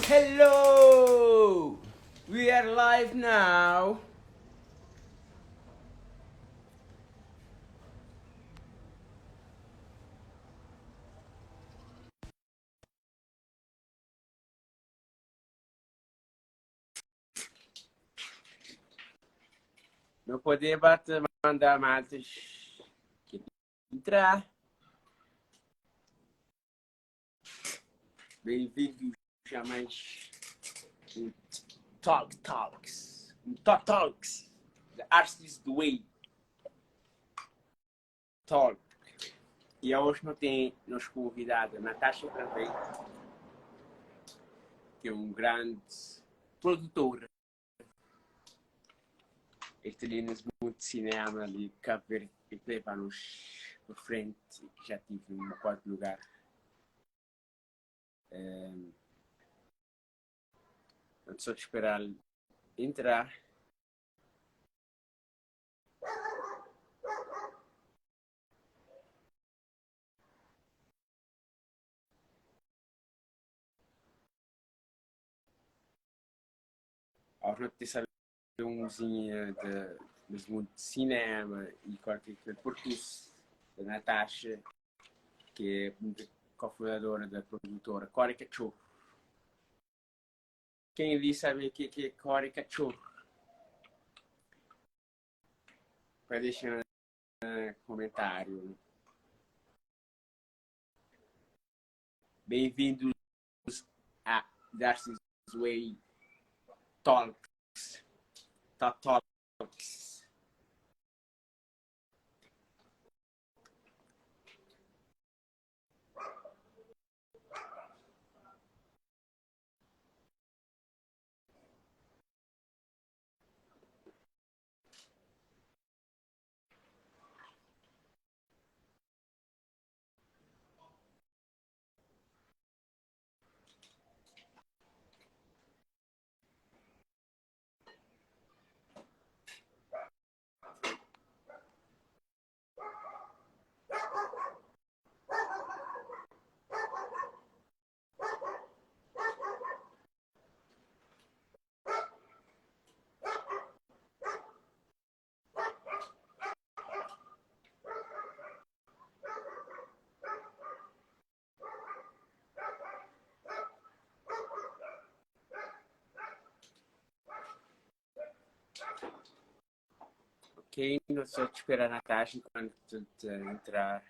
Hello! We are live now. Não poder bater, mandar matas que entrar. Bem-vindos a mais um Talks. Talks. The Artist Way. Talk. E hoje não tem nos convidado Natasha também, que é um grande produtor. Este ali nesse mundo de cinema ali, Cabo Verde, que leva-nos para frente, que já tive em um quarto lugar. Não só de esperar entrar. Aos notícias um mozinho de mundo de cinema e qualquer coisa, porque isso, da Natasha, que é cofundadora da produtora Core Cachorro. Quem ali sabe o que é Core Cachorro? Vai deixar no comentário. Bem-vindos a Darcy's Way Talks. Talks. Ok, não só te esperar a Natasha enquanto tu entrar.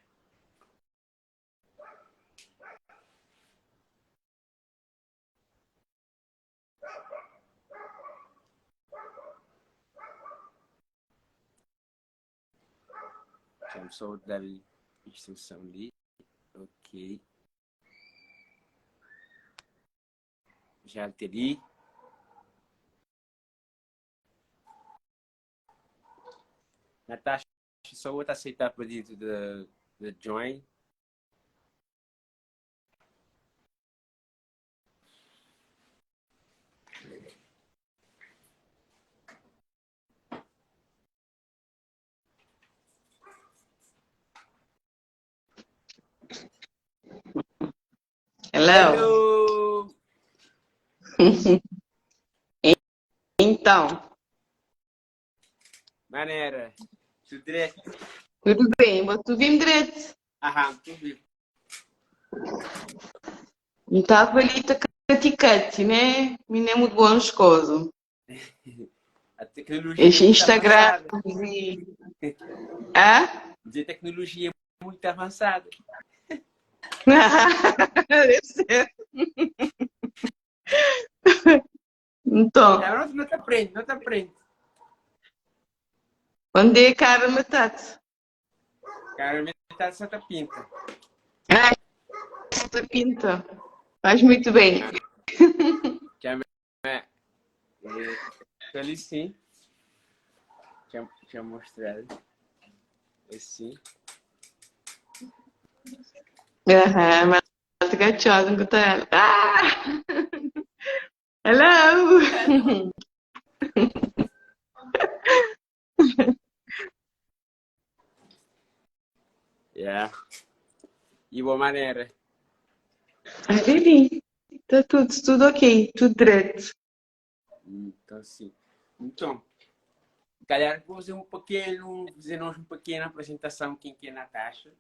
Vamos só dar instrução ali. Ok. Já teri. Natasha, só vou aceitar o pedido de join. Hello. Então, Maneira. Tudo direito? tudo bem, mas tu vim direito. Aham, tudo bem. Não estava ali ticate, né? Me nem muito boas coisas. A tecnologia é Este muito Instagram avançada. e... Ah? A tecnologia é muito avançada. Deve ser. Então, Não te aprende, não te aprende. onde é cara metade? Cara, metade só te pinta. Ah, esta pinta. Faz muito bem. Já ali sim. Já mostrado. Assim. Aham, mas tá gateado, não tá... Ah! Hello! Yeah. E boa maneira. Ai, Lili. Está tudo ok, tudo direito. Então, sim. Então, calhar vou fazer fazer-nos uma pequena apresentação quem que é a Natasha,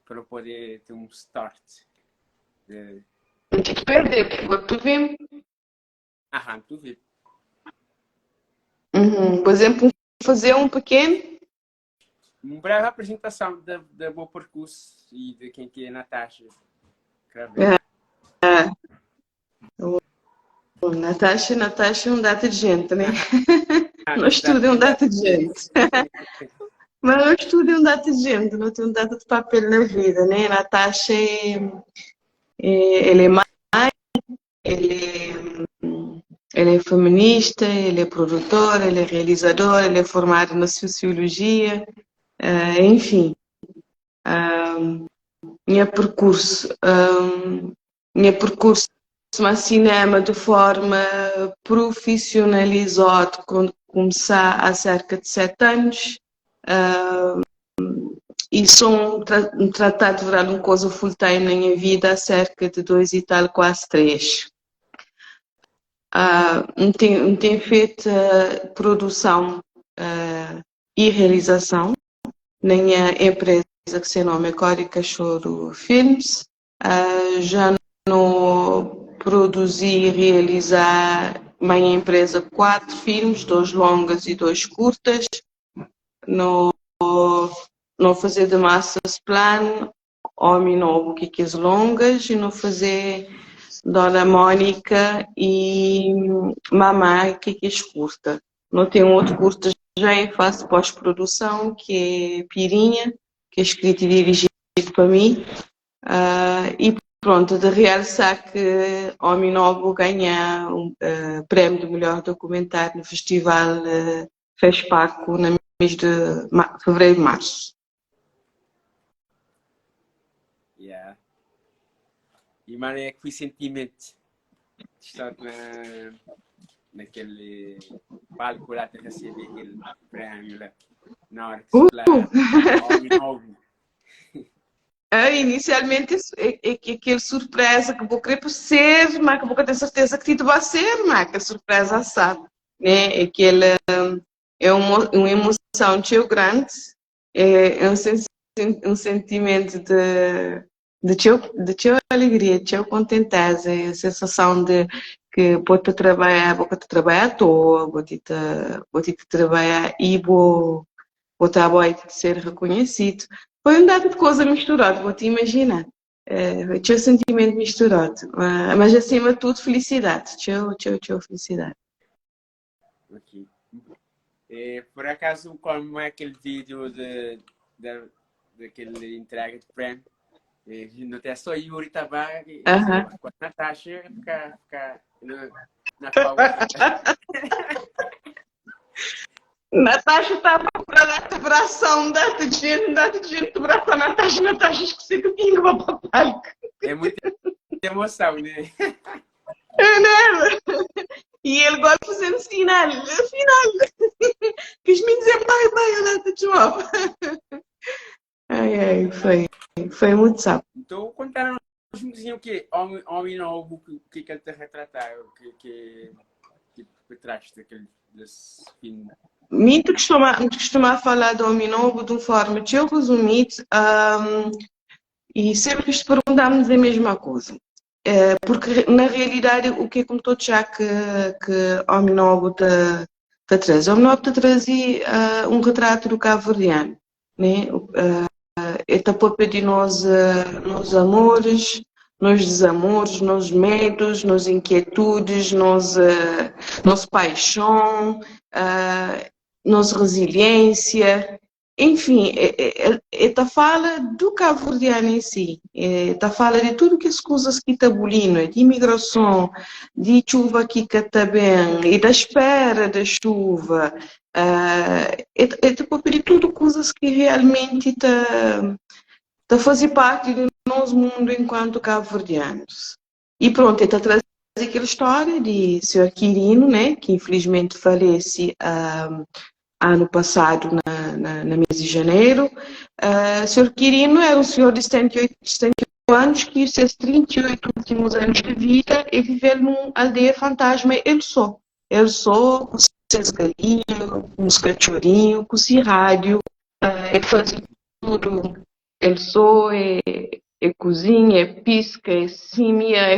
para poder ter um start. De... Não te perder, porque tu vem. Tu vê. Por exemplo, fazer um pequeno. Uma breve apresentação do meu percurso e de quem que é a Natasha. Ah, Natasha é um data de gente, né? Nós tudo é um data de gente. Mas eu estudo um data de gente, não tenho um data de papel na vida, né? Natasha ele é mãe, ele ele é feminista, ele é produtor, ele é realizador, ele é formado na sociologia, enfim, minha percurso, minha percurso no cinema de forma profissionalizada quando começar há cerca de 7 anos. E sou tratado de virar uma coisa full-time na minha vida há cerca de 2 e tal, quase 3. Tenho feito produção e realização na minha empresa que se nome Cori Cachorro Filmes. Já não produzi e realizar minha empresa 4 filmes, 2 longas e 2 curtas. No não fazer de massas plano, homem novo que as longas, e não fazer Dona Mônica e Mamãe que as curta. Não tem um outro curta já em fase pós-produção, que é Pirinha, que é escrito e dirigido para mim. E pronto, de realçar que Homem Novo ganha um prémio de melhor documentário no Festival FESPACO no mês de fevereiro e março. Yeah. E mano, é que fui sentimento de estar naquele palco lá de receber aquele prémio lá, na hora de falar Homem Novo. Inicialmente é aquele surpresa que vou querer por ser, mas que vou ter certeza que tu vai ser, mas que surpresa sabe, né? Aquele é uma emoção tão grande, é um sentimento de teu alegria, de teu contenteza, é a sensação de que vou-te trabalhar à toa, vou-te trabalhar e vou estar a ser reconhecido. Foi um dado de coisa misturado, vou-te imaginar. Tinha sentimento misturado, mas acima de tudo felicidade, tinha felicidade. Okay. Por acaso, como é aquele vídeo daquele entrega de prêmio, não tem só Yuri Tavares com a Natasha ficar na pauta. Natasha está a procurar data de bração, data de gente de braço. Natasha esqueci que tinha para o palco. É muita emoção, né? É, né? E ele gosta de fazer no final. Quis me dizer, vai, a data de jogo. Ai, foi muito sábio. Então, contaram um diziam o quê? Homem Novo, o que ele te retratar? O que traz desse filme? Muito costuma falar do Homem Novo de uma forma tão resumida, e sempre que perguntamos a mesma coisa. Porque, na realidade, o que é como todos já que Homem Novo te traz? Homem Novo te trazia um retrato do cabo-verdiano, né? Está para pedir nos amores, nos desamores, nos medos, nos inquietudes, nos paixão, nos resiliência, enfim, está fala do cabo-verdiano em si, está fala de tudo que as coisas que está bolino, de imigração, de chuva que está bem, e da espera da chuva, está para pedir tudo coisas que realmente está fazer parte do nosso mundo enquanto cabo-verdianos. E pronto, está trazendo aquela história de Sr. Quirino, né, que infelizmente falece ano passado, na mês de janeiro. Sr. Quirino era um senhor de 78 anos que os seus 38 últimos anos de vida ele viveu numa aldeia fantasma, ele só. Ele só, com seus galinhos, com os cachorrinhos, com o rádio, ele faz tudo. Ele só é cozinha, é pisca, é simia,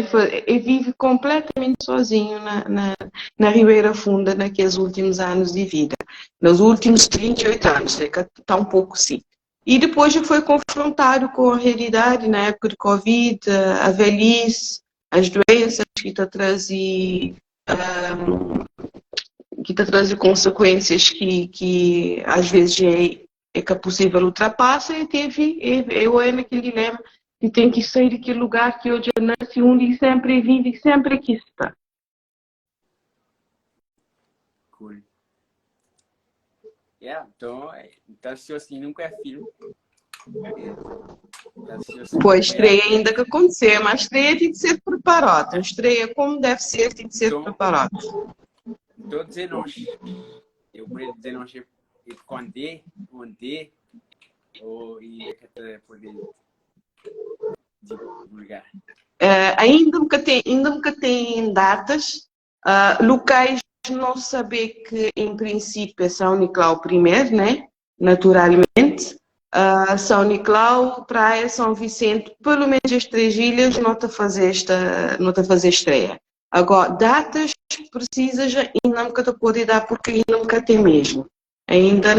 ele vive completamente sozinho na Ribeira Funda naqueles últimos anos de vida. Nos últimos 38 anos, está um pouco sim. E depois ele foi confrontado com a realidade na época de Covid, a velhice, as doenças que está trazendo consequências que às vezes é que é possível ultrapassar e eu naquele dilema e tem que sair daquele lugar que hoje nasce onde sempre vive e sempre aqui está. Cool. Yeah, então assim nunca é filme. Pois, estreia ainda que acontecer, mas a estreia tem que ser preparada. A estreia como deve ser, tem que ser preparada. Estou dizendo, eu vou dizer onde ou e que poder divulgar. Ainda nunca tem datas, locais não saber que em princípio é São Nicolau primeiro, né? Naturalmente. São Nicolau, Praia, São Vicente, pelo menos as três ilhas não está a fazer estreia. Agora, datas precisas ainda nunca te pode dar porque ainda nunca tem mesmo. Ainda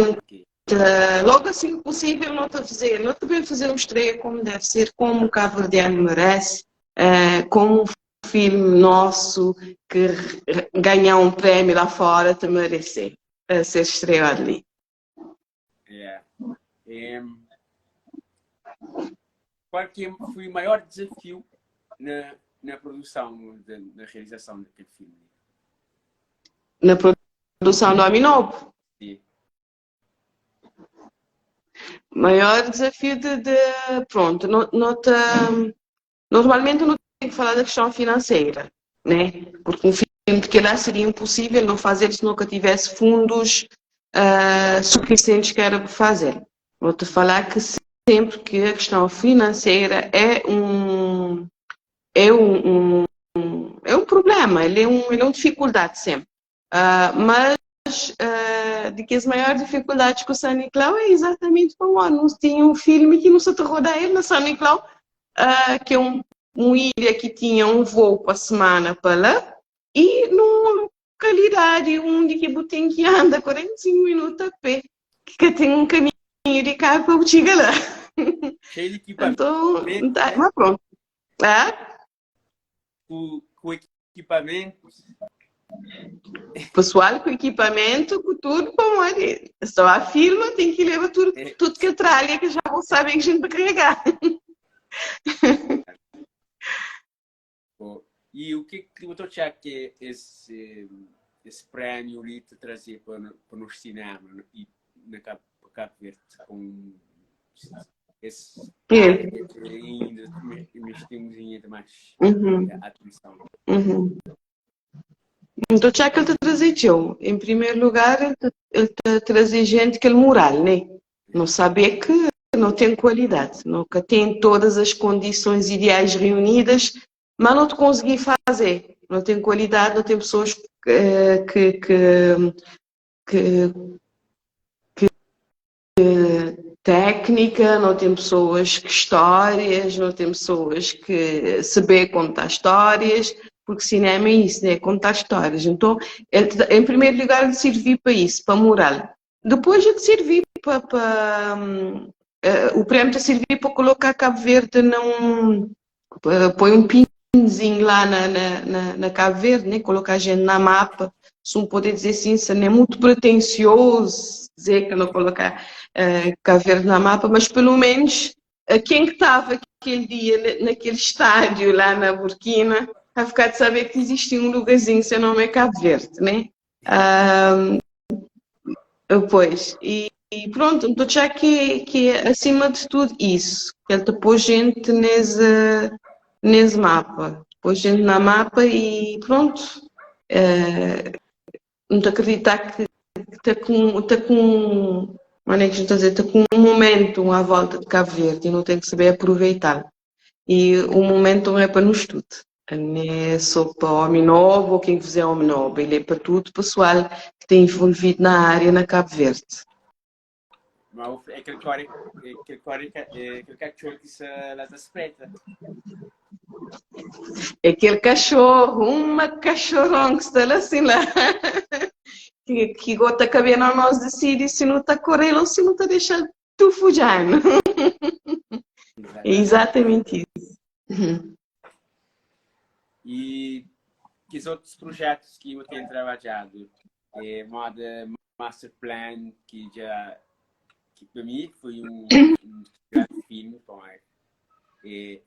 logo assim que possível não te bem fazer uma estreia como deve ser, como o Cabo Verdeano merece, como um filme nosso que ganhar um prémio lá fora te merece ser estreado ali. Yeah. Qual que foi o maior desafio na produção, na realização daquele filme? Na produção do Aminobo? Sim. Maior desafio pronto, normalmente não tenho que falar da questão financeira, né? Porque um filme que lá seria impossível não fazer se nunca tivesse fundos suficientes que era para fazer. Vou-te falar que sempre que a questão financeira é um problema, ele é uma dificuldade sempre. Mas de que as maiores dificuldades com o São Nicolau é exatamente como nós tinha um filme que não se roda ele na São Nicolau, que é uma ilha que tinha um voo para a semana para lá e numa localidade onde que tem que andar 45 minutos a pé, que tem um caminho de carro para chegar lá. Cheio de equipamento. Então, tá, mas pronto. Com equipamento. Pessoal com equipamento, com tudo para morrer. Só a firma tem que levar tudo que é tralha que já vão saber que a gente vai carregar. E o que tu acha que esse prémio ali te trazer para o cinema e na Cabo Verde com esse ainda investimos ainda mais atenção. Então, já que ele te trazer eu, em primeiro lugar, ele te trazer gente que é moral, né? Não saber que não tem qualidade, nunca tem todas as condições ideais reunidas, mas não te consegui fazer. Não tem qualidade, não tem pessoas técnica, não tem pessoas que histórias, não tem pessoas que saber contar histórias, porque cinema é isso, né? Contar histórias. Então, em primeiro lugar, ele serviu para isso, para moral. Depois, ele serviu para o prémio te serviu para colocar Cabo Verde põe um pinzinho lá na Cabo Verde, né? Colocar a gente na mapa. Se não poder dizer assim, isso não é muito pretencioso dizer que não colocar Cabo Verde na mapa, mas pelo menos quem que estava aquele dia naquele estádio lá na Burkina a ficar de saber que existia um lugarzinho, seu nome é Cabo Verde, né? Pois, e pronto, então já que é acima de tudo isso, que ele te pôs gente nesse mapa, pôs gente na mapa e pronto, não te acreditar que está com como é que está a dizer, está com um momento à volta de Cabo Verde e não tem que saber aproveitar. E o momento não é para nós tudo. Não é só para homem novo ou quem fizer homem novo. Ele é para tudo o pessoal que está envolvido na área na Cabo Verde. Mas é aquele cachorro que se lá da espreita. Aquele cachorro, uma cachorrão que está lá assim lá. Que gota caber na nós decide se não está correndo ou se não está deixando tu fujando. É exatamente isso. E que outros projetos que eu tenho trabalhado? Moda Master Plan, que para mim foi grande filme, e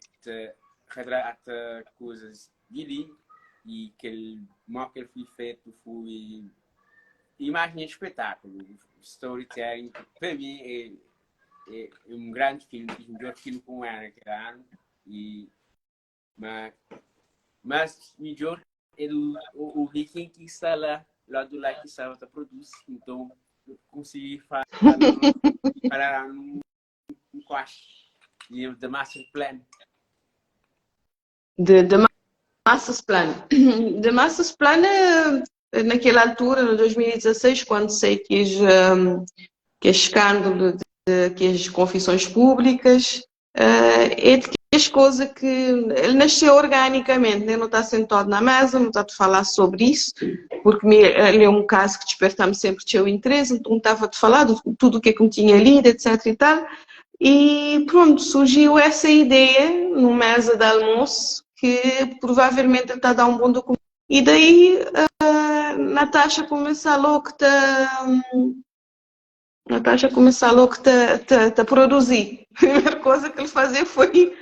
retrata coisas dele e que ele foi feito foi imagem de espetáculo, storytelling. Para mim é grande filme, o melhor filme com ela que ano, mas melhor é o Viking que está lá do lado que estava a produzir, então eu consegui falar um quase de The Master Plan. The Master Plan. The Master Plan, naquela altura, em 2016, quando sei que é escândalo, que as confissões públicas, é de que as coisas que ele nasceu organicamente, né? Não está sentado na mesa, não está a falar sobre isso, porque ele é um caso que desperta-me sempre o seu interesse, então estava a falar de tudo o que eu tinha lido, etc e tal, e pronto, surgiu essa ideia no mesa de almoço, que provavelmente ele está a dar um bom documento. E daí Natasha começou logo a produzir. A primeira coisa que ele fazia foi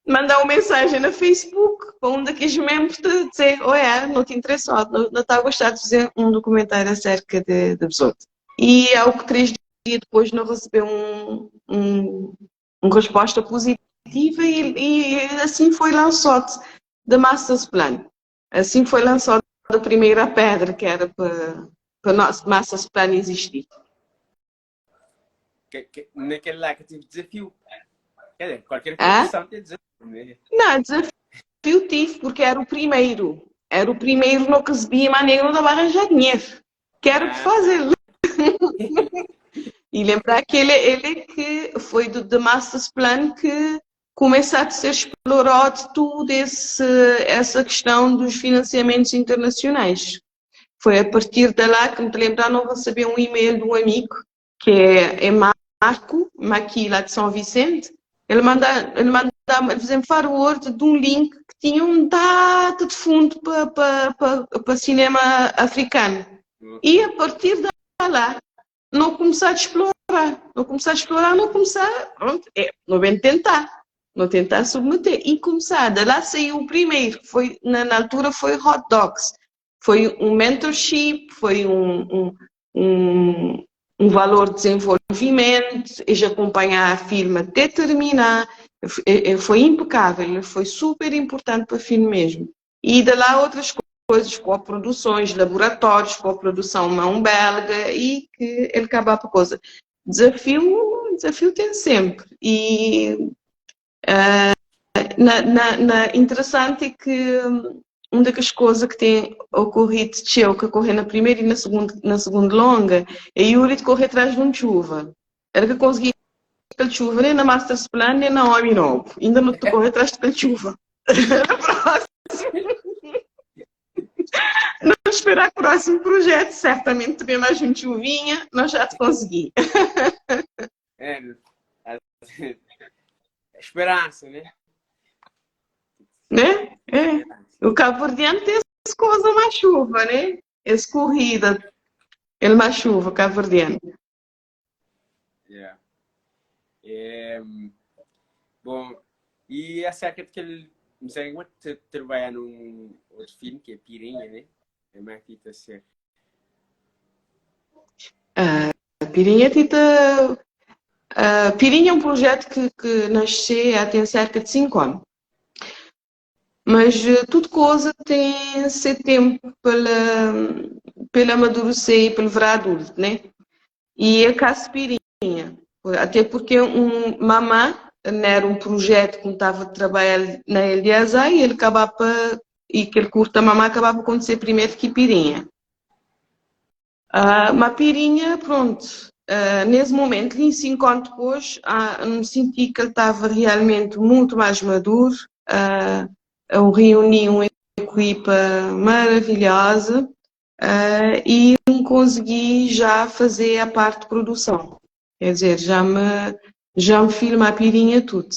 mandar uma mensagem no Facebook para um daqueles membros de dizer: olha, não te interessou, não está a gostar de fazer um documentário acerca de Besouro. E ao que 3 dias depois não recebeu uma resposta positiva e assim foi lançado The Master Plan. Assim foi lançado a primeira pedra que era para o Master Plan existir. Naquele lá que tive desafio. Quer dizer, qualquer produção tem desafio, né? Não, desafio tive, porque era o primeiro. Era o primeiro, não recebia, mas nem não dava arranjar dinheiro. Quero fazer. E lembrar que ele que foi do The Master Plan que começou a ser explorado tudo essa questão dos financiamentos internacionais. Foi a partir de lá que me lembrar, não vou saber um e-mail de um amigo, que é Marco, aqui lá de São Vicente. Ele manda fazendo forward de um link que tinha um data de fundo para cinema africano. E a partir de lá, não começar a explorar. Não vem tentar. Não tentar submeter. E começar, de lá saiu o primeiro, foi, na altura foi Hot Dogs. Foi um mentorship, foi um valor de desenvolvimento, e acompanhar a firma até terminar. Foi impecável, foi super importante para a firma mesmo. E de lá outras coisas, co-produções, laboratórios, co-produção mão belga, e que ele acaba por coisa. Desafio tem sempre. E interessante é que uma das coisas que tem ocorrido que ocorreu na primeira e na segunda longa, é Yuri de correr atrás de uma chuva. Era que consegui aquela chuva nem na Master Plan, nem na Homem Novo. Ainda não estou correr atrás daquela chuva. Na próxima. Não esperar o próximo projeto, certamente também mais uma chuvinha, nós já te consegui. Esperança, né? Né? O cabo-verdiano tem essa coisa mais chuva, né? Essa corrida, ele mais chuva, cabo-verdiano. Bom, e acerca daquele, não sei como trabalhar num outro filme que é Pirinha, né? É mais que está certo. Pirinha Pirinha é um projeto que nasceu há tem cerca de 5 anos. Mas tudo coisa tem seu tempo para amadurecer e para virar adulto, né? E é caso Pirinha. Até porque mamã não era um projeto que estava a trabalhar na LDASA e ele acabava, e que ele curta mamãe acabava por acontecer primeiro que Pirinha. Uma Pirinha, pronto, nesse momento, 25 anos depois, me senti que ele estava realmente muito mais maduro, eu reuni uma equipa maravilhosa e consegui já fazer a parte de produção. Quer dizer, já me filma a Pirinha tudo.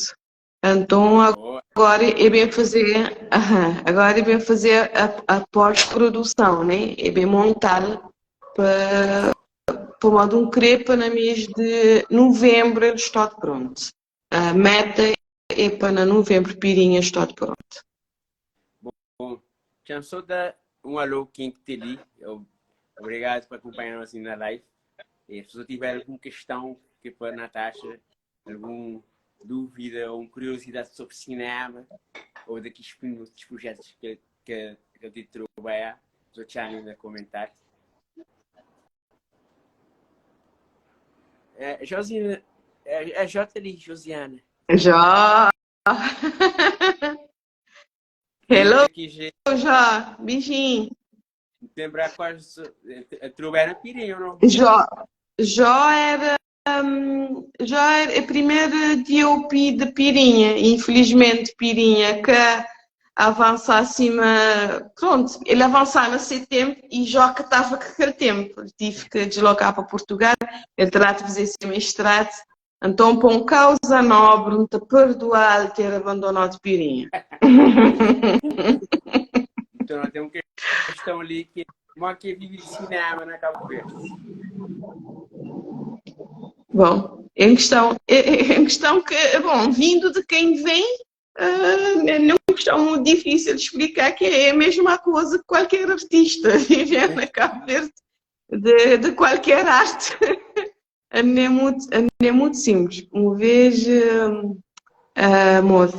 Então agora é bem fazer, agora é bem fazer a pós-produção, né? É bem montar para modo um crepe no mês de novembro ele está pronto. A meta é para novembro Pirinha está pronto. Bom, já só dar um alô quem te li. Obrigado por acompanhar-nos na live. E se você tiver alguma questão que para a Natasha, alguma dúvida ou curiosidade sobre cinema ou daqueles projetos que eu te trabalhar, só te animo a comentar. Josiana, é J ali, Josiana. Já. Hello, Aqui, já. Beijinho. lembrar quase trouxeram Pirinha, não? Já era a primeira DOP de Pirinha. Infelizmente, Pirinha que avança acima. Pronto, ele avançava a setembro e já que estava com aquele tempo. Tive que deslocar para Portugal. Ele terá de fazer esse mestrado. Então, por causa nobre, não te perdoar ter abandonado Pirinha. Então, nós temos uma questão ali que uma que vive de cinema na Cabo Verde. Bom, em questão que, bom, vindo de quem vem, não é uma questão muito difícil de explicar, que é a mesma coisa que qualquer artista viver na Cabo Verde, de qualquer arte. Não é muito simples. Uma vez, moça,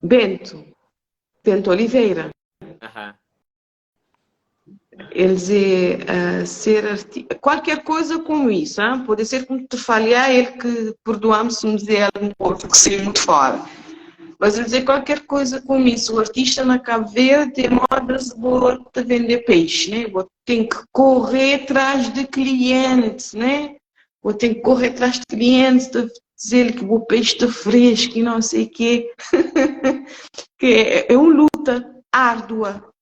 Bento Oliveira, eles ser artista, qualquer coisa como isso, hein? Pode ser como te falhar, ele que perdoamos se me dizer alguma coisa que seja muito fora. Mas eu dizer qualquer coisa como isso, o artista na Cabo Verde é moda-se de vender peixe, né? Tem que correr atrás de clientes, né? Ou tem que correr atrás de clientes, de dizer que o peixe está fresco e não sei o quê. Que é uma luta árdua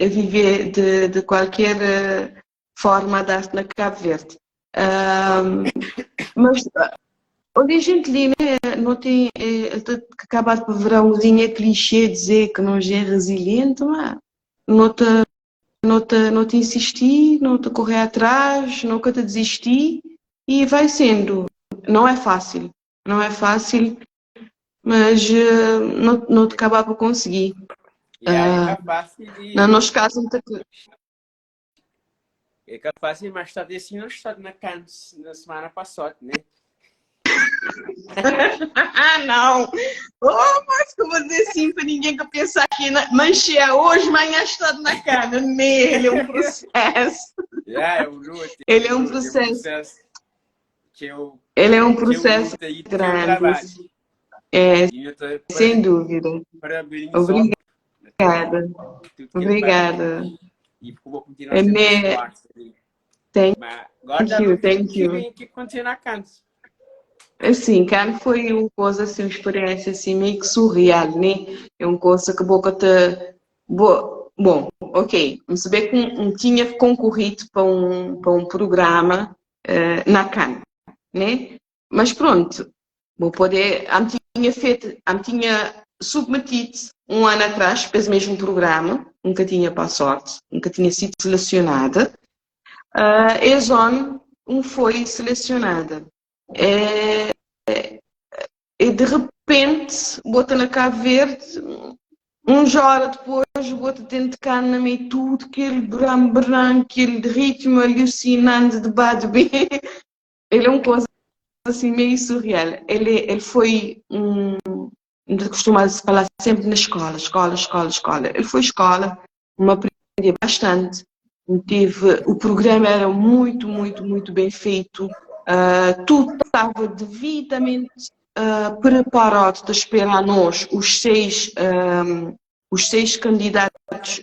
viver de qualquer forma de arte na Cabo Verde. Mas onde a gente lê, né, não tem acabado por verãozinho clichê dizer que não é resiliente, mas não te insistir, não te correr atrás, nunca te desistir e vai sendo. Não é fácil, mas não te acabar por conseguir. Não nos casos é capaz de mais tarde assim não está na Cannes na semana passada, né? Não! Mas que eu vou dizer assim para ninguém que pensar que manchea hoje, amanhã está na cana. Ele é um processo. Ele é um processo. Ele é um processo grande. Sem dúvida. Obrigada. Obrigada. E vou continuar sendo Thank you. Que continua na Cannes. Assim, cara, foi uma coisa assim, uma experiência assim meio que surreal, né? É uma coisa que boca te bom, ok, vamos saber que tinha concorrido para um programa na Cannes, né? Mas pronto, vou poder, tinha submetido um ano atrás para esse mesmo programa, nunca tinha passado, nunca tinha sido selecionada. A Zone foi selecionada. E de repente, bota na Cabo Verde, hora depois, bota dentro de cana meio tudo, aquele bram, aquele ritmo alucinante de bad bem. Ele é uma coisa assim meio surreal. Ele foi costuma-se falar sempre na escola. Ele foi escola, me aprendi bastante. O programa era muito bem feito. Tudo estava devidamente preparado para esperar nós, os seis candidatos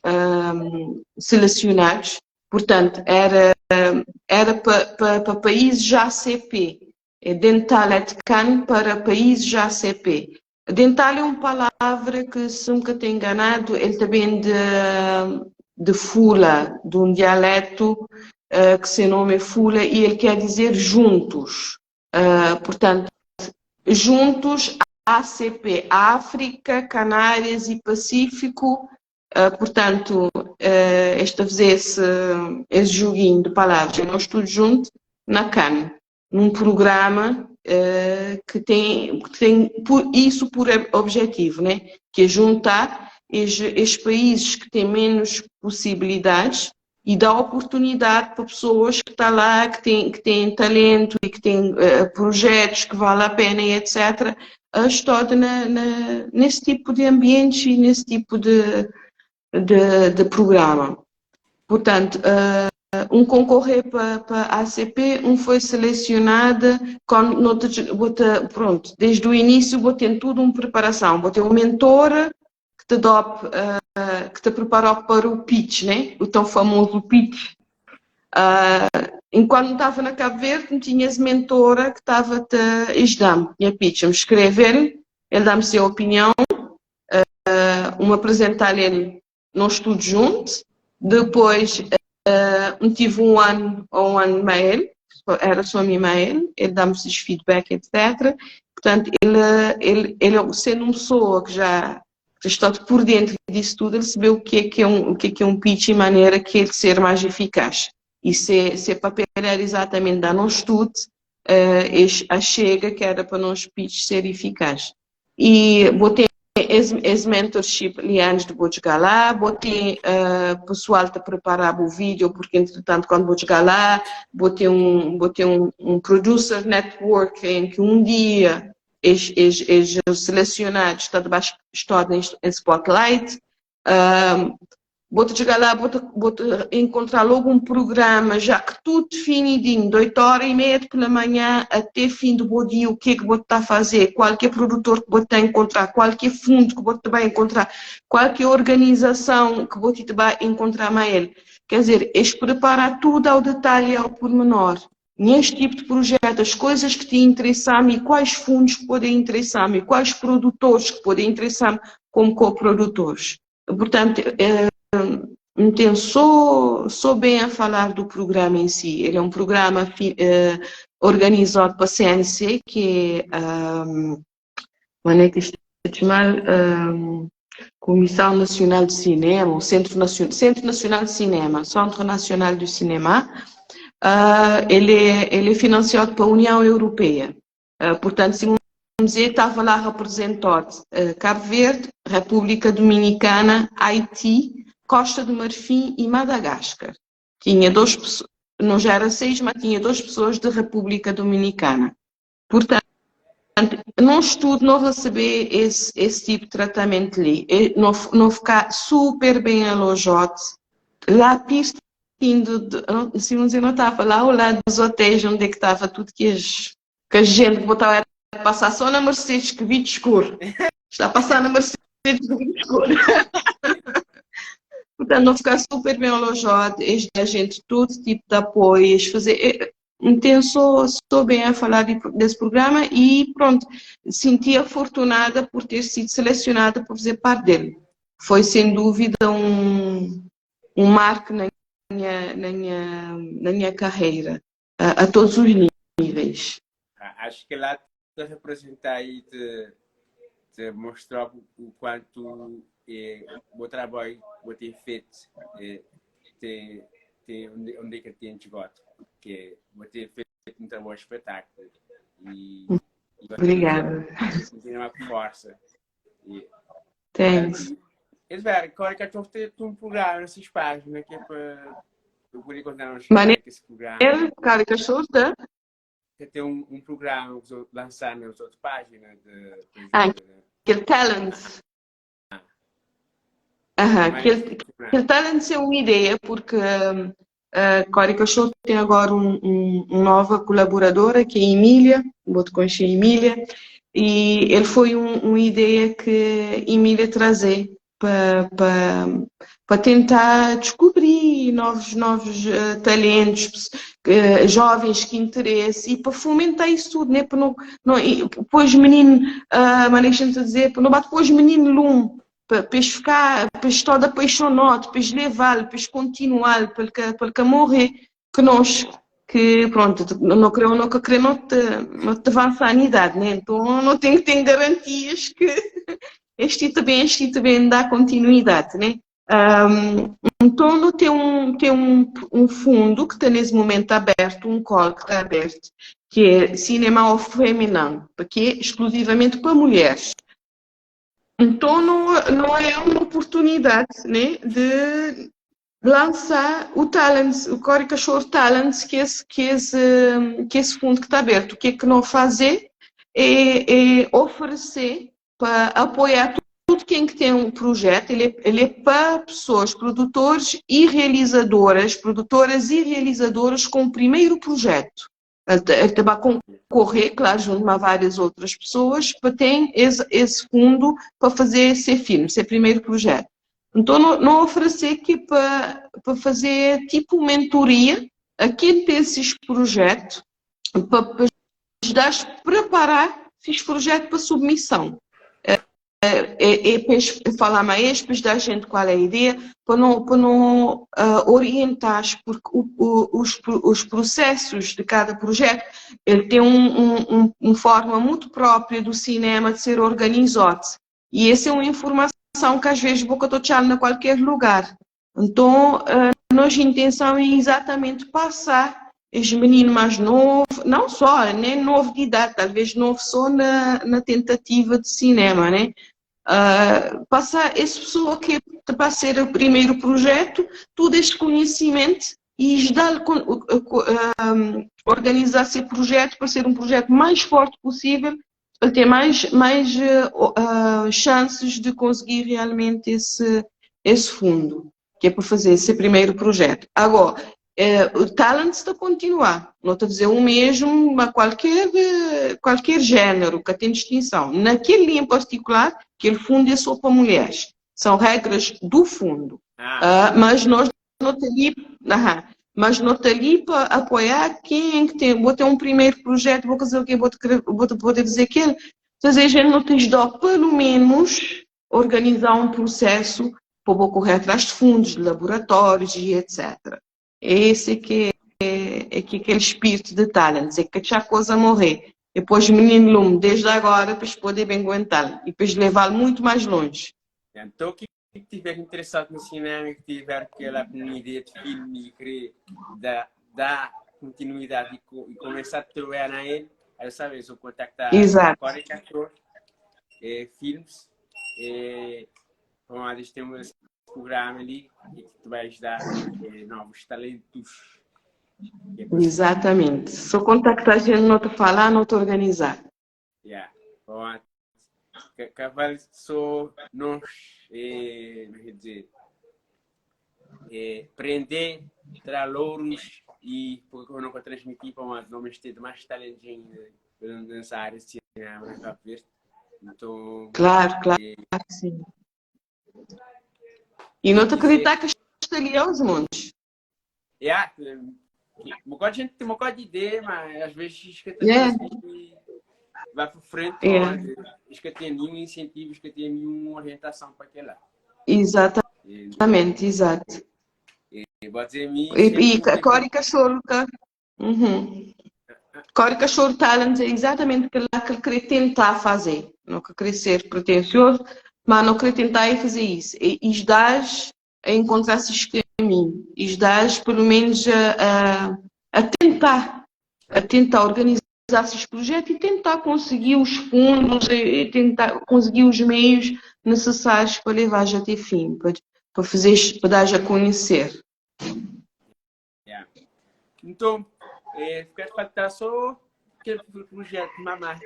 selecionados. Portanto, era para países ACP. Dental é de CAN para países ACP. Dental é uma palavra que, se nunca tenho enganado, ele também de Fula, de um dialeto que seu nome é Fula, e ele quer dizer juntos. Portanto, juntos, ACP, África, Canárias e Pacífico. Portanto, esta vez esse joguinho de palavras, nós todos juntos na CAN, num programa que tem isso por objetivo, né? Que é juntar estes países que têm menos possibilidades e dar oportunidade para pessoas que estão lá, que têm talento e que têm projetos que valem a pena e etc. A estar nesse tipo de ambientes e nesse tipo de programa. Portanto, um concorreu para a ACP, um foi selecionado, pronto, desde o início botei tudo uma preparação, botei um mentor que te preparou para o pitch, né? O tão famoso pitch. Enquanto estava na Cabo Verde, não tinha esse mentora que estava a ajudar-me, tinha pitch, me escrever, ele dá-me a sua opinião, me apresentar ele, nós todos juntos, depois tive um ano ou um ano e meio, era só um e-mail, ele dá-me esses feedback, etc. Portanto, ele sendo uma pessoa que já está por dentro disso tudo, ele sabeu o que é um pitch e maneira que ele ser mais eficaz. E se papel era exatamente dar nós tudo, a chega que era para nós pitch ser eficaz. E botei esse mentorship ali antes de vou chegar lá, botei pessoal a preparar o vídeo, porque entretanto quando vou chegar lá, botei um producer network em que um dia os selecionados estão debaixo em spotlight, vou chegar lá, vou encontrar logo um programa, já que tudo definidinho, de 8h30 pela manhã até fim do bom dia, o que é que vou estar a fazer, qualquer produtor que vou estar a encontrar, qualquer fundo que vou estar a encontrar, qualquer organização que vou estar a encontrar mais ele. Quer dizer, preparar tudo ao detalhe e ao pormenor. Neste tipo de projeto, as coisas que te interessam e quais fundos que podem interessar-me, quais produtores que podem interessar-me como coprodutores. Portanto, então, sou bem a falar do programa em si. Ele é um programa organizado para a CNC, que é, como é que isto se chama? Comissão Nacional de Cinema, o Centro Nacional de Cinema, Centro Nacional do Cinema. Ele é financiado pela União Europeia. Portanto, se dizer, estava lá representado Cabo Verde, República Dominicana, Haiti, Costa do Marfim e Madagascar. Tinha não já era 6, mas tinha 2 pessoas da República Dominicana. Portanto, não estudo, não receber esse tipo de tratamento ali. Não ficar super bem alojado. Lá, pista, se não estava lá ao lado dos hotéis, onde é que estava tudo que a gente botava passar só na Mercedes que vidro escuro. Está a passar na Mercedes que vidro escuro. Portanto, não ficar super bem alojado, a gente todo tipo de apoios, fazer. Então, estou bem a falar desse programa e pronto, senti afortunada por ter sido selecionada para fazer parte dele. Foi sem dúvida um marco na minha carreira, a todos os níveis. Acho que lá te representar aí, te mostrar o quanto o trabalho que tem feito, onde é que tem chegado, que você fez um trabalho espetáculo e obrigada. Continua com força. Thanks. Espera, agora que eu tenho um programa nessas páginas que é para eu poder continuar esse programa. Cara, que surda. Tem um programa que eu lançar nas outras páginas aquele talent. Aquele talent é uma ideia, porque A Córica Show tem agora uma nova colaboradora, que é a Emília, vou te conhecer a Emília, e ele foi uma ideia que a Emília trazer para tentar descobrir novos talentos, jovens que interessem, e para fomentar isso tudo, né? Para depois menino, mas deixa-me dizer, para não bater depois menino lume, para ficar, para estar apaixonado, para levar, para continuar, para morrer, que nós, que pronto, não te avançar a idade, né? Então não tenho garantias que este também dá continuidade, né? Então não tem um fundo que está nesse momento aberto, um call que está aberto, que é Cinema ao Feminino, que é exclusivamente para mulheres. Então não é uma oportunidade, né, de lançar o Talents, o Córica Show Talents, que esse fundo que está aberto. O que é que não fazer é oferecer para apoiar tudo quem que tem um projeto. Ele é para pessoas, produtoras e realizadoras com o primeiro projeto. Ele vai concorrer, claro, junto a várias outras pessoas, para ter esse fundo para fazer esse filme, esse primeiro projeto. Então, não oferecer aqui para fazer tipo mentoria a quem tem esses projetos, para ajudar a preparar esses projetos para submissão. Para falar mais, para dar a gente qual é a ideia, para não orientar, porque os processos de cada projeto, ele tem uma forma muito própria do cinema de ser organizado. E essa é uma informação que às vezes boca total em qualquer lugar. Então, a nossa intenção é exatamente passar os meninos mais novos, não só, né, novo de idade, talvez novo só na tentativa de cinema, né? Passar essa pessoa que para ser o primeiro projeto, todo este conhecimento e ajudar organizar esse projeto para ser um projeto mais forte possível, para ter mais chances de conseguir realmente esse fundo, que é para fazer esse primeiro projeto. Agora, o talent está a continuar, não estou a dizer o mesmo a qualquer género que tem distinção. Naquele linha em particular, aquele fundo é só para mulheres. São regras do fundo. Mas nós não estamos ali para apoiar quem que tem. Vou ter um primeiro projeto, vou fazer o quê? Vou poder dizer que ele. Então, a gente não tem de dar, pelo menos, organizar um processo para correr atrás de fundos, de laboratórios e etc. Esse que é aquele espírito de talent, é que deixar a coisa morrer. Depois o menino lume, desde agora, para poder bem aguentar e depois levá-lo muito mais longe. Então, quem estiver interessado no cinema, que tiver aquela ideia de filme e querer dar continuidade e começar a trabalhar na ele, aí sabe, eu contactar a Córica Show Filmes. Eles têm um programa ali que tu vai ajudar novos talentos. Exatamente. Só contactar a gente, não te falar, não te organizar. Bom, Cavalo só nós, quer dizer, prender, tirar louros e porque eu não vou transmitir para nós não ter mais talento nessa área de cinema na Cabo Verde. Então, claro que sim. E não te acreditar que está ali aos montes. A gente tem uma coisa de ideia, mas às vezes que vai para frente, acho que tem nenhum incentivo, acho que tem nenhuma orientação para aquilo lá. Exatamente, exato. E Córica Show, Córica Show Talent é exatamente aquilo que ele queria tentar fazer. Não queria ser pretencioso, mas não queria tentar fazer isso. E ajudar a encontrar esses caminhos. E ajudar pelo menos a tentar organizar esses projetos e tentar conseguir os fundos e tentar conseguir os meios necessários para levar a ter fim, para dar a conhecer. Então, quero faltar só aquele projeto Mamá.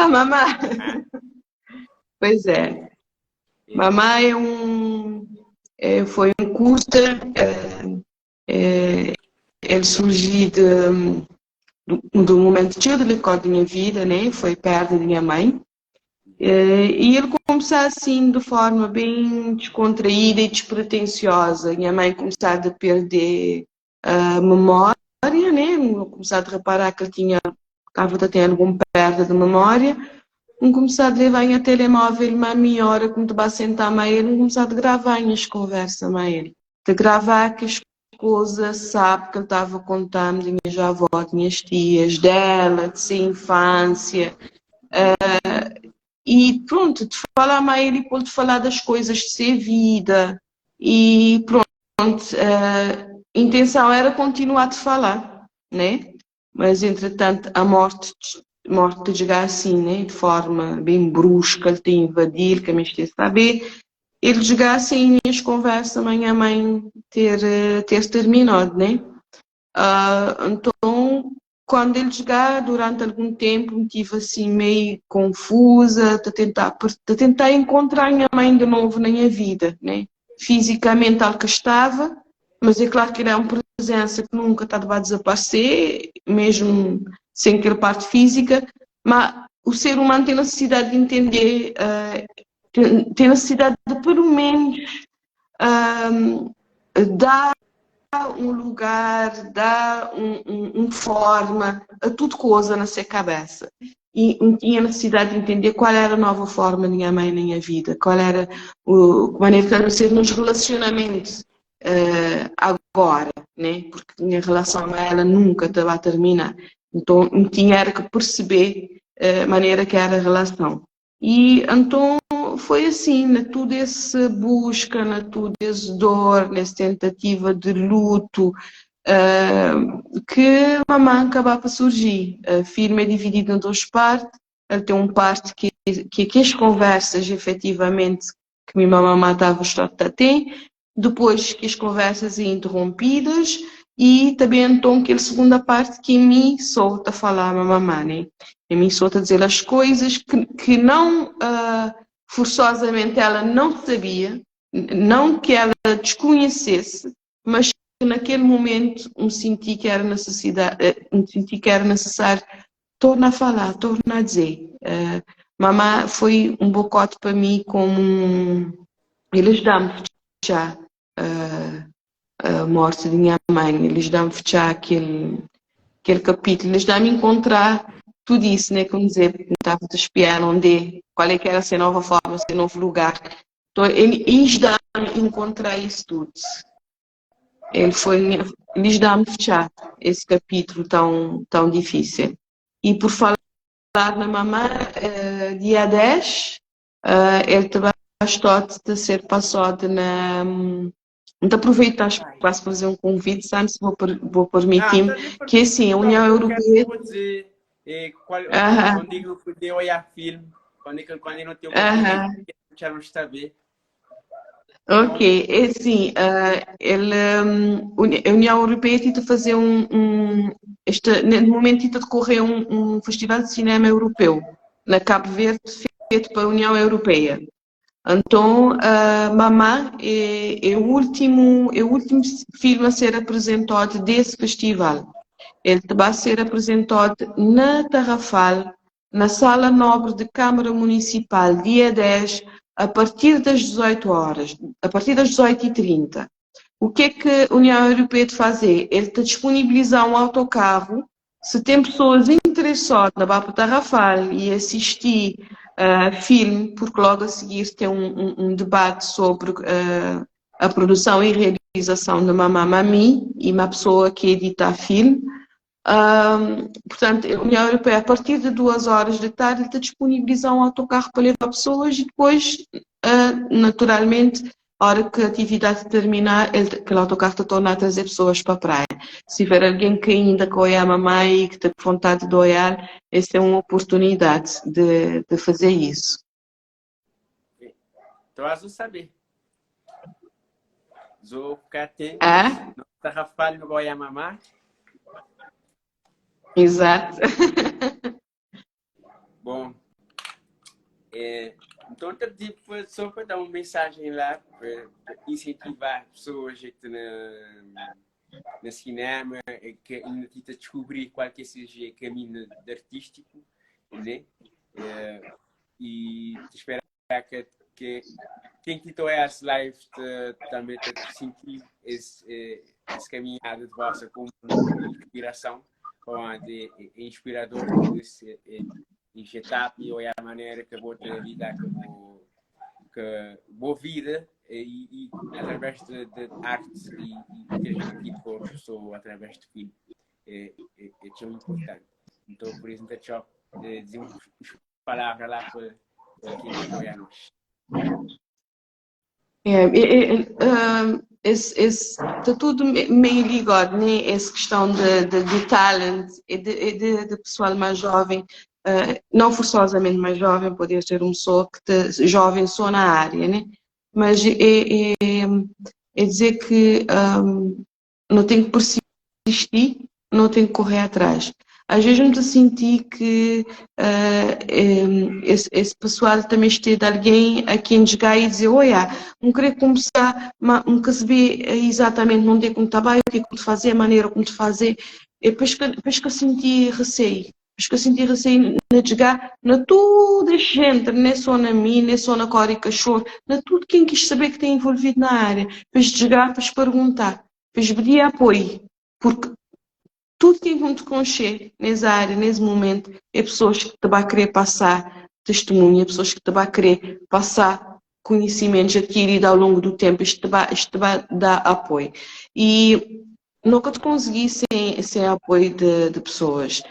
Mamá! Pois é. Mamá é Foi um curta, ele surgiu do momento que eu recordo da minha vida, né? Foi perto da minha mãe. E ele começou assim de forma bem descontraída e despretensiosa. Minha mãe começou a perder a memória, né? Começou a reparar que ele estava tendo alguma perda de memória. Começou a levar em telemóvel uma meia hora, como te vai sentar a ele, começou a gravar as conversas a ele. De gravar que as coisas, sabe, que ele estava contando de minhas avós, de minhas tias, dela, de sua infância. E pronto, de falar a ele e pode falar das coisas de ser vida. E pronto, a intenção era continuar a falar, né? Mas entretanto a morte de chegar assim, né? De forma bem brusca, ele tem invadir, que a minha tia saber. Ele chegar assim as conversas, minha mãe ter terminado, né? Então, quando ele chegar, durante algum tempo, me tive assim meio confusa, de tentar encontrar a minha mãe de novo na minha vida, né? Fisicamente, ela que estava, mas é claro que ele é uma presença que nunca está a desaparecer, mesmo sem aquela parte física, mas o ser humano tem necessidade de entender, tem necessidade de, pelo menos, dar um lugar, dá forma a tudo coisa na sua cabeça. E tinha necessidade de entender qual era a nova forma da minha mãe na minha vida, qual era a maneira que ela ser nos relacionamentos agora, né? Porque a minha relação a ela nunca estava a terminar. Então, tinha que perceber a maneira que era a relação. E então foi assim, na tudo essa busca, na tudo esse dor, nessa tentativa de luto, que a mamãe acaba por surgir. A filme é dividido em duas partes. Ele tem uma parte que as conversas, efetivamente, que minha mamãe estava a ter, depois que as conversas são interrompidas, e também então aquela segunda parte que me solta a falar a mamãe, né? E me solta a dizer as coisas que não forçosamente ela não sabia, não que ela desconhecesse, mas que naquele momento me senti que era necessário tornar a falar, tornar a dizer. Mamá foi um bocote para mim como eles dão-me já a morte de minha mãe, eles dão-me fechar aquele capítulo, eles dão-me encontrar tudo isso, né? Como dizer, estava a espiar onde, qual é que era a ser nova forma, a ser novo lugar. Então, eles dão-me encontrar isso tudo. Eles dão-me fechar esse capítulo tão difícil. E por falar na mamãe, dia 10, ele também gostou de ser passado na. Então, aproveitar para fazer um convite, sabe, se vou permitir-me, que assim, a União Europeia. Quando eu fui olhar filme, quando eu não tenho oportunidade, já não está bem. Ok, é assim, a União Europeia tenta fazer no momento tenta decorrer um festival de cinema europeu, na Cabo Verde, feito pela União Europeia. Então, Mamá é o último filme a ser apresentado desse festival. Ele vai ser apresentado na Tarrafal, na Sala Nobre de Câmara Municipal, dia 10, a partir das 18 horas, a partir das 18h30. O que é que a União Europeia te fazer? Ele te disponibilizar um autocarro, se tem pessoas interessadas na Bapa Tarrafal e assistir filme, porque logo a seguir tem um debate sobre a produção e realização de Mamma Mami e uma pessoa que edita filme. Portanto, a União Europeia, a partir de 2 horas da tarde, está disponibilizar um autocarro para levar pessoas e depois, naturalmente, a hora que a atividade terminar, aquele autocarro está tornar a trazer pessoas para a praia. Se tiver alguém que ainda olha a mamãe e que tem vontade de olhar, essa é uma oportunidade de fazer isso. Então, eu saber. Vou ficar atento. Não está Rafael no olhar mamãe. Exato. Bom, Então, tipo, só para dar uma mensagem lá, para incentivar pessoas que estão no cinema, que ainda tentam descobrir qual que seja o caminho artístico, né? E espero que quem quitou essa live também sentir esse caminhada de vossa como inspiração, onde é inspirador esse injetar e olhar a maneira que vou ter lidar com boa vida e através de arte e interagir com a pessoa através de filme é tão importante. Então, por isso, deixa eu dizer umas palavras lá para quem apoia-nos. Está tudo meio ligado, né? Essa questão de talent e de pessoal mais jovem, não forçosamente mais jovem, pode ser uma pessoa que jovem só na área, né? Mas é dizer que não tem que persistir, não tem que correr atrás. Às vezes me senti que esse pessoal também esteja de alguém a quem chegar e dizer, olha, não queria começar, mas não quer saber exatamente onde é que está bem, o que é que te fazer, a maneira como te fazer. E depois que eu senti receio. Depois que eu senti receio de chegar na toda a gente, não é só na mim, não é só na Cori Cachorro, na tudo quem quis saber que tem envolvido na área. Depois de chegar, depois perguntar, depois pedir apoio. Porque tudo que encontro com você nessa área, nesse momento, é pessoas que te vão querer passar testemunho, é pessoas que te vão querer passar conhecimentos adquiridos ao longo do tempo, isto te vai dar apoio. E nunca te consegui sem apoio de pessoas.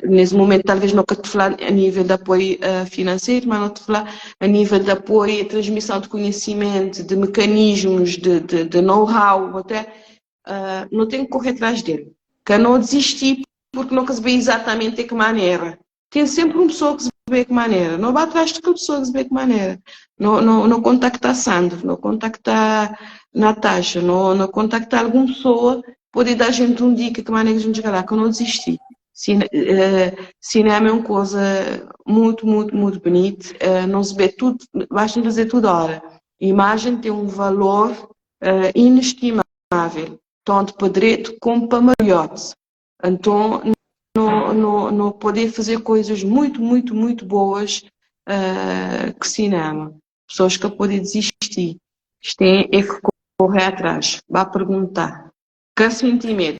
Nesse momento, talvez nunca te falar a nível de apoio financeiro, mas não te falar a nível de apoio, transmissão de conhecimento, de mecanismos, de know-how, até não tenho que correr atrás dele. Que não desistir porque não sabe exatamente de que maneira. Tem sempre uma pessoa que sabe de que maneira. Não vai atrás de que pessoa que sabe de que maneira. Não contacta a Sandro, não contacta a Natasha, não contacta alguma pessoa, pode dar a gente um dica que maneira que a gente chegar lá, que eu não desisti. Cinema é uma coisa muito, muito, muito bonita. Não se vê tudo, basta fazer tudo a hora. A imagem tem um valor inestimável, tanto para direito como para mariote. Então, não poder fazer coisas muito, muito, muito boas que cinema. Pessoas que podem desistir. Isto é que correr atrás. Vá perguntar. Que sentimento?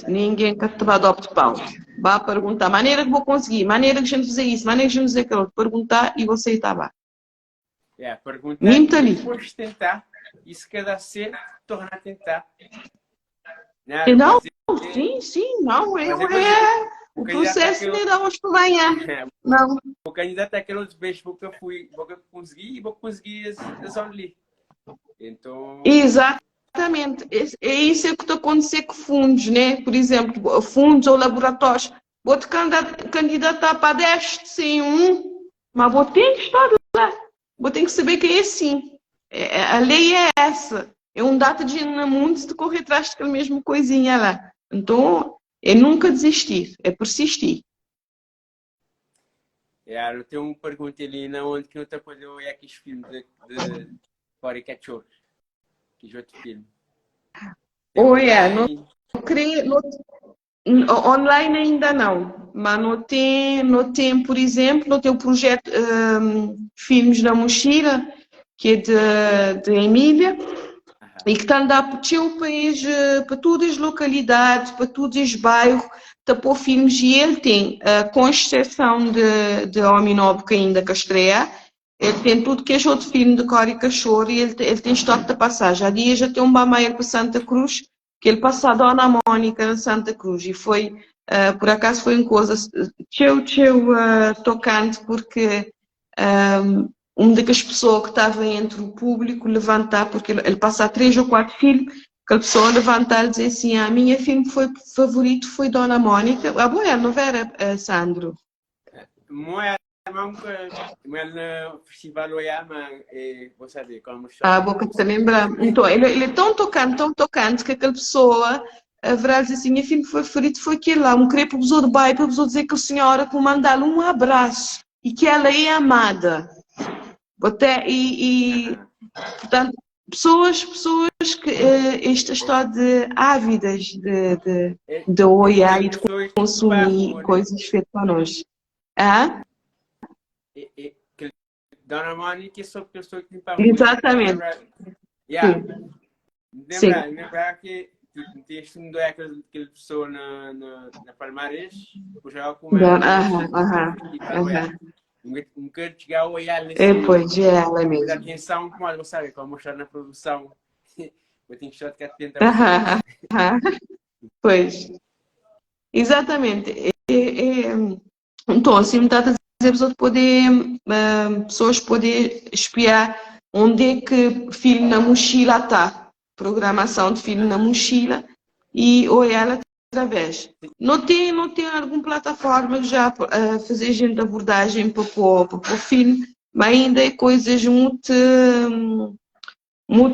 Ninguém que te vai dar pão. Vá perguntar. Maneira que vou conseguir. Maneira que a gente fazer isso. Maneira que a gente fazer aquilo. Perguntar e você está lá. Perguntar e depois tentar. E se cada ser, torna a tentar. Não, sim, não, o processo não dá hoje para amanhã. Não. O candidato é aquele outro beijo que eu consegui e vou conseguir as ali. Então... Exatamente. É isso que está a acontecer com fundos, né? Por exemplo, fundos ou laboratórios. Vou te candidatar para 10 sem um, mas vou ter que estar lá. Vou ter que saber que é assim. A lei é essa. É um data de mundo de correr atrás daquela mesma coisinha lá. Então, é nunca desistir, é persistir. Eu tenho uma pergunta ali, onde que não está podendo olhar aqueles filmes de Cori Cachorro. Que outro filme? Não creio, online ainda não, mas não tem, por exemplo, não tem o projeto Filmes da Mochila, que é de Emília, e que está a dar para o país, para todas as localidades, para todos os bairros, para pôr filmes, e ele tem, com exceção de Hominob, que ainda que estreia, ele tem tudo que é outro filme de Cori Cachorro, e ele tem estoque de passagem. Há dias já tem um Bamaia para Santa Cruz, que ele passou a Dona Mónica na Santa Cruz, e foi, por acaso foi uma coisa tocante, porque uma das pessoas que estava entre o público levantar, porque ele passa 3 ou 4 filmes, aquela pessoa levantar e dizer assim, a minha filme favorito foi Dona Mónica. Boa, não era, Sandro? No festival Oyama, vou saber como chama. Vou te lembrar. Então, ele é tão tocante, que aquela pessoa haverá dizer assim, minha filme favorito foi aquele lá, querer para o pessoa de bairro, para o pessoa dizer que a senhora mandar-lhe um abraço e que ela é amada. Até, portanto, pessoas que esta história de ávidas de olhar e de Pessoas que consumir parram, né? coisas feitas para nós. Ah? Que dão mão e que só pessoas que parram. Exatamente, Yeah. sim, sim. Lembrar que este não é aquela pessoa na Palmares, o já como é Aham, aham, festival, é. aham. Nunca chegar a olhar É, nesse, pois, é ela da mesmo. atenção, como ela sabe, como mostrar na produção. Eu tenho que estar de 70 pessoas. Aham, aham. Pois, exatamente. Então, assim, me está a dizer pessoas poder espiar onde é que filme na mochila está, programação de filme na mochila e olhar através. Não tem alguma plataforma já a fazer gente de abordagem para o filme, mas ainda é coisas muito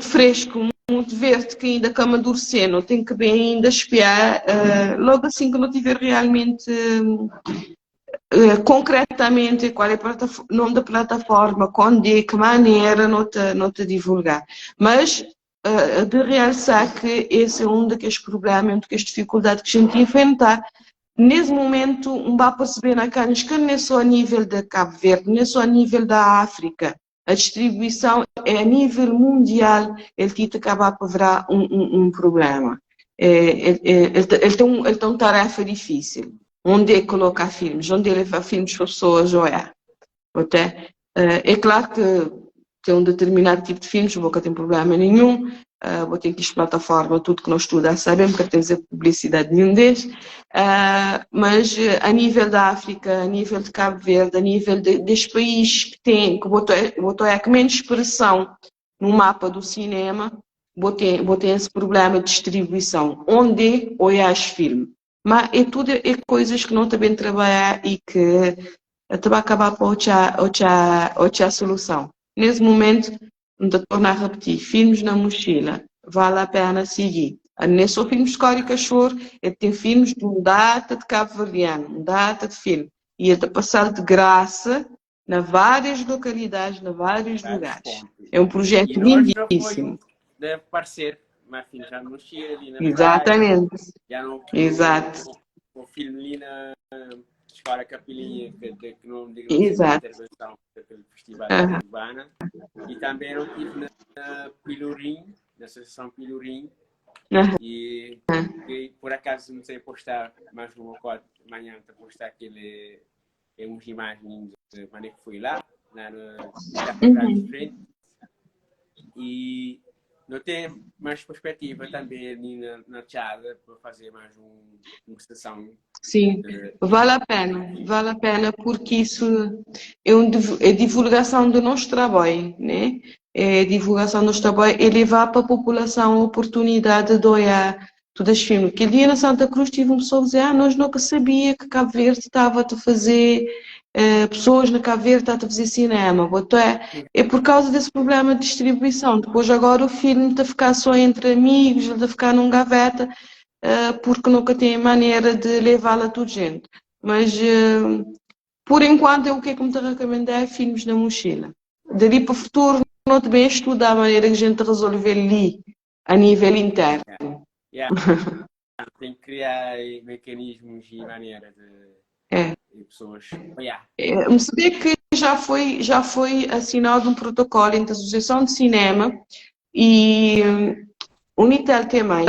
fresco, muito verde, que ainda que amadurecendo, tem que bem ainda espiar, logo assim que não tiver realmente concretamente qual é o nome da plataforma, quando, de que maneira não te divulgar. Mas de realçar que esse é um daqueles problemas, uma daquelas dificuldades que a gente enfrenta. Nesse momento, não vai perceber na canis que não é só a nível de Cabo Verde, não é só a nível da África. A distribuição é a nível mundial, ele tem que acabar por virar um problema. Ele tem uma tarefa difícil. Onde é colocar filmes? Onde ele leva filmes para pessoas olhar? Até, é claro que tem um determinado tipo de filmes, não tem problema nenhum. Vou ter que ir plataforma, tudo que nós estudamos, sabemos que tem que ter publicidade nenhum deles. Mas a nível da África, a nível de Cabo Verde, a nível destes países que botou é que menos expressão no mapa do cinema, botei esse problema de distribuição. Onde olhar os filmes? Mas é tudo coisas que não também trabalhar e que até vai acabar por outra solução. Nesse momento, não estou a tornar a repetir, filmes na mochila, vale a pena seguir. Não é só filmes históricos, choro, tem filmes de uma data de cabo-verdiano, uma data de filme. E ele está passado de graça em várias localidades, em vários Vários lugares. pontos. É um projeto E nós não foi lindíssimo. um deve parecer, mas enfim, já no Chile, ali na praia, Exatamente. já Exato. o filme ali na Escola Capilinha, que não digo assim, de Exato. intervenção daquele festival de Aham. urbana. E também eu estive na Pilurim, na Associação Pilurim, Aham. e por acaso não sei postar mais uma coisa, amanhã para postar aquele, umas imagens de maneira que fui lá, na faculdade de Uhum. frente. E não tem mais perspectiva também ali na Tchada para fazer mais uma sessão Sim, de vale a pena porque isso é divulgação do nosso trabalho, né? É divulgação do nosso trabalho e levar para a população a oportunidade de olhar todas as filmes. Aquele dia na Santa Cruz tive uma pessoa a dizer, nós nunca sabia que Cabo Verde estava a fazer, pessoas na Cabo Verde estavam a fazer cinema. É por causa desse problema de distribuição. Depois agora o filme está a ficar só entre amigos, está a ficar num gaveta, porque nunca tem maneira de levá-la a toda gente. Mas, por enquanto, o que é que me te recomendar é filmes na mochila. Dali para o futuro, não te bem estudar a maneira que a gente resolver ali, a nível interno. yeah, tem que criar mecanismos e maneira É. de pessoas. Yeah. Me saber que já foi assinado um protocolo entre a Associação de Cinema e Unitel também.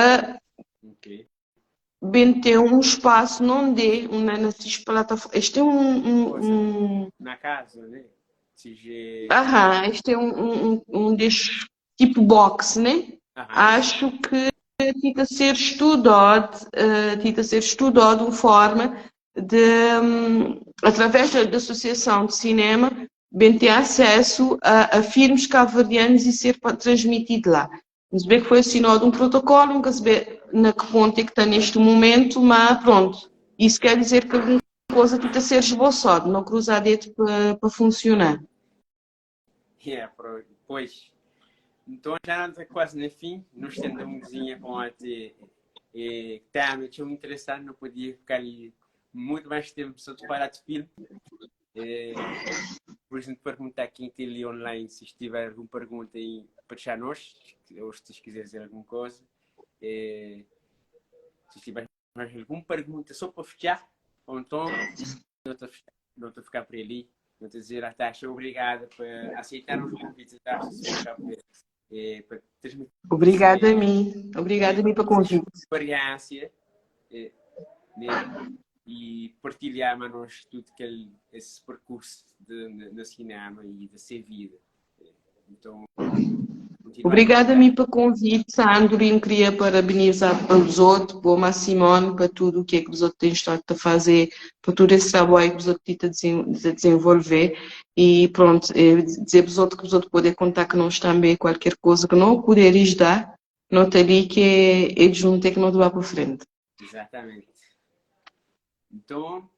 Okay. Bem ter um espaço não dê nessas plataformas. Este é Na casa, né? CG. este é um destes tipo box, né? Yeah. Acho que tinha que ser estudado de forma de, através da Associação de Cinema, bem ter acesso a filmes cabo-verdianos e ser transmitido lá. Mas bem que foi assinado um protocolo, nunca se vê na que ponto é que está neste momento, mas pronto. Isso quer dizer que alguma coisa tem que ser esboçado, não cruzar dedo para funcionar. Yeah, pois. Então já não está quase no fim, nós tentamos com a tá, me tinha interessado, não podia ficar ali muito mais tempo só de parar de filme. É, por exemplo, perguntar quem tem ali online se tiver alguma pergunta aí para deixar nós, ou se quiser dizer alguma coisa. É, se tiver mais alguma pergunta só para fechar, ou então não estou a ficar por ali, não estou a dizer a taxa obrigada por aceitarmos o convite da para transmitir Obrigada a mim pelo convite. experiência né, e partilhar com nós tudo esse percurso no cinema e da sua vida. Então, Obrigada a mim pelo convite, Sandrine. Queria parabenizar pelos outros, por a Simone, para tudo o que é que os outros têm estado a fazer, por todo esse trabalho que os outros têm a desenvolver. E pronto, dizer os outros que os outros podem contar que nós também, qualquer coisa que não puderes dar, não te ali que é junto que não vai para frente. Exatamente. Então,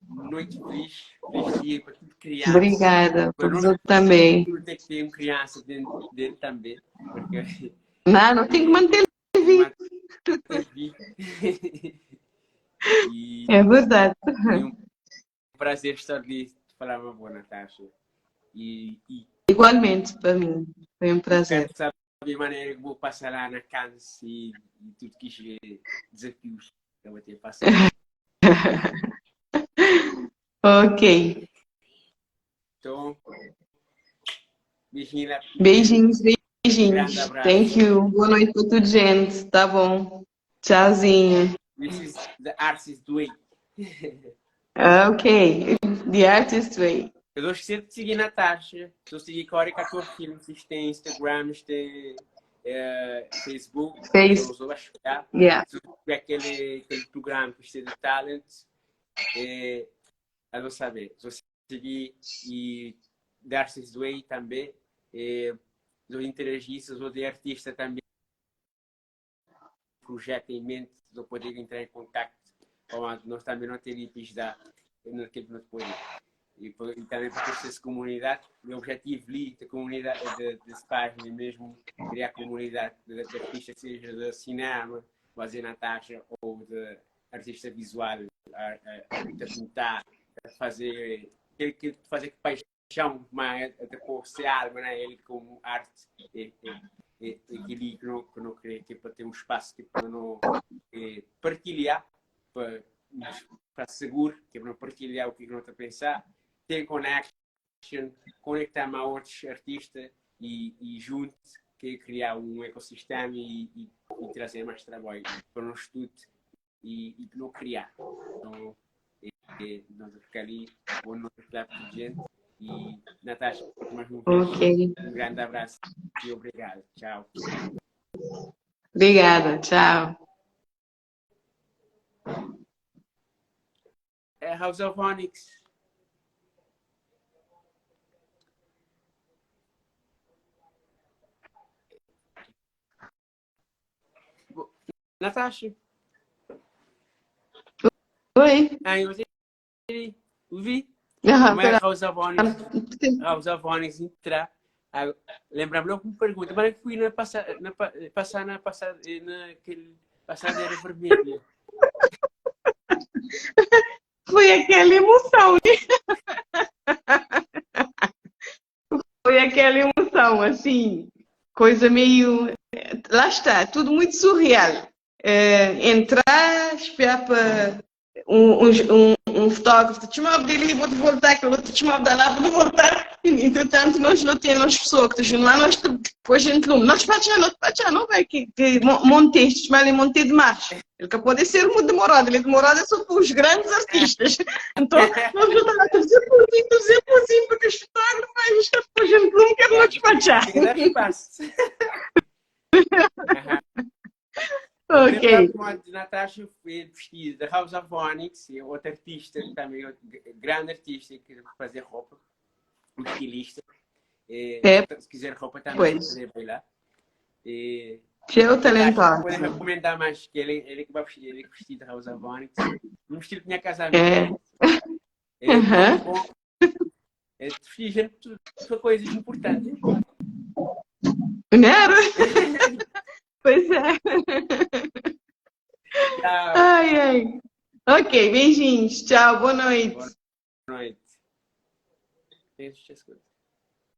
noite feliz, feliz dia para tudo criança. Obrigada, para os outros também. Tem que ter uma criança dentro também, porque... Não tem que manter vivo. É verdade. É um prazer estar ali de falar uma boa Natasha. Igualmente, para mim, foi um prazer. Sabe a maneira que vou passar lá na Cannes e tudo que é desafios que eu vou ter passado. Ok. Então, beijinho lá. Beijinhos. Thank you. Boa noite para tudo, gente. Tá bom. Tchauzinho. This is the artist way. Ok. The artist way. Eu gosto sempre de seguir Natasha. Estou a seguir Core 14 Filmes. Tem Instagram, tem Facebook. Eu acho que aquele programa que é de talent. Eu não saber. Estou a seguir e The Artist Way também. Eu interagir, sou de artista também. Projeto em mente, eu poder entrar em contato com nós também não teríamos naquele que nós podemos. E também para essa comunidade, o objetivo ali da comunidade, dessa página mesmo, criar comunidade de artistas, seja de cinema, fazer Natasha, ou de artista visual, a pintar, a fazer paixão, mas até por ser alma, né? Ele como arte, aquele que não queria, que é para ter um espaço que para não partilhar, para seguro, que é para não partilhar o que não está a pensar, ter connection, conectar-me a outros artistas e junto, que é criar um ecossistema e trazer mais trabalho para um estudo e não criar. Então, nós vamos ficar ali, bom noite para toda a gente. E, Natasha, mais uma vez, um grande abraço e obrigado. Tchau. Obrigada, tchau. House of Onyx. Natasha. Oi. Eu ouvi. Mas House of Onyx entrar. Lembra-me logo uma pergunta. Mas fui na passadeira vermelha. Foi aquela emoção, Foi aquela emoção, assim, coisa meio... Lá está, tudo muito surreal. Entrar, esperar para um fotógrafo, te chamava dele, vou-te voltar, que eu vou-te chamar da lá, vou voltar. Entretanto, nós não temos pessoas que estão lá, nós depois a gente não despachar, não vai, que montei, mas montei de marcha. Ele que pode ser muito demorado, ele é demorado só para os grandes artistas. Então, nós não estamos a fazer porzinho, porque os fotógrafos, depois a gente não quer não despachar. Ok. A Natasha foi vestida da House of Onyx, outra artista, também grande artista que fazia roupa, um estilista. Se quiser roupa também, poder ir lá. Eu talentoso. Pode recomendar mais que ele que vai vestir, ele que vestiu da House of Onyx. No estilo que tinha casamento. Vestir são coisas importantes. Não era? Pois é. Tchau. Ai. Ok, beijinhos. Tchau, boa noite.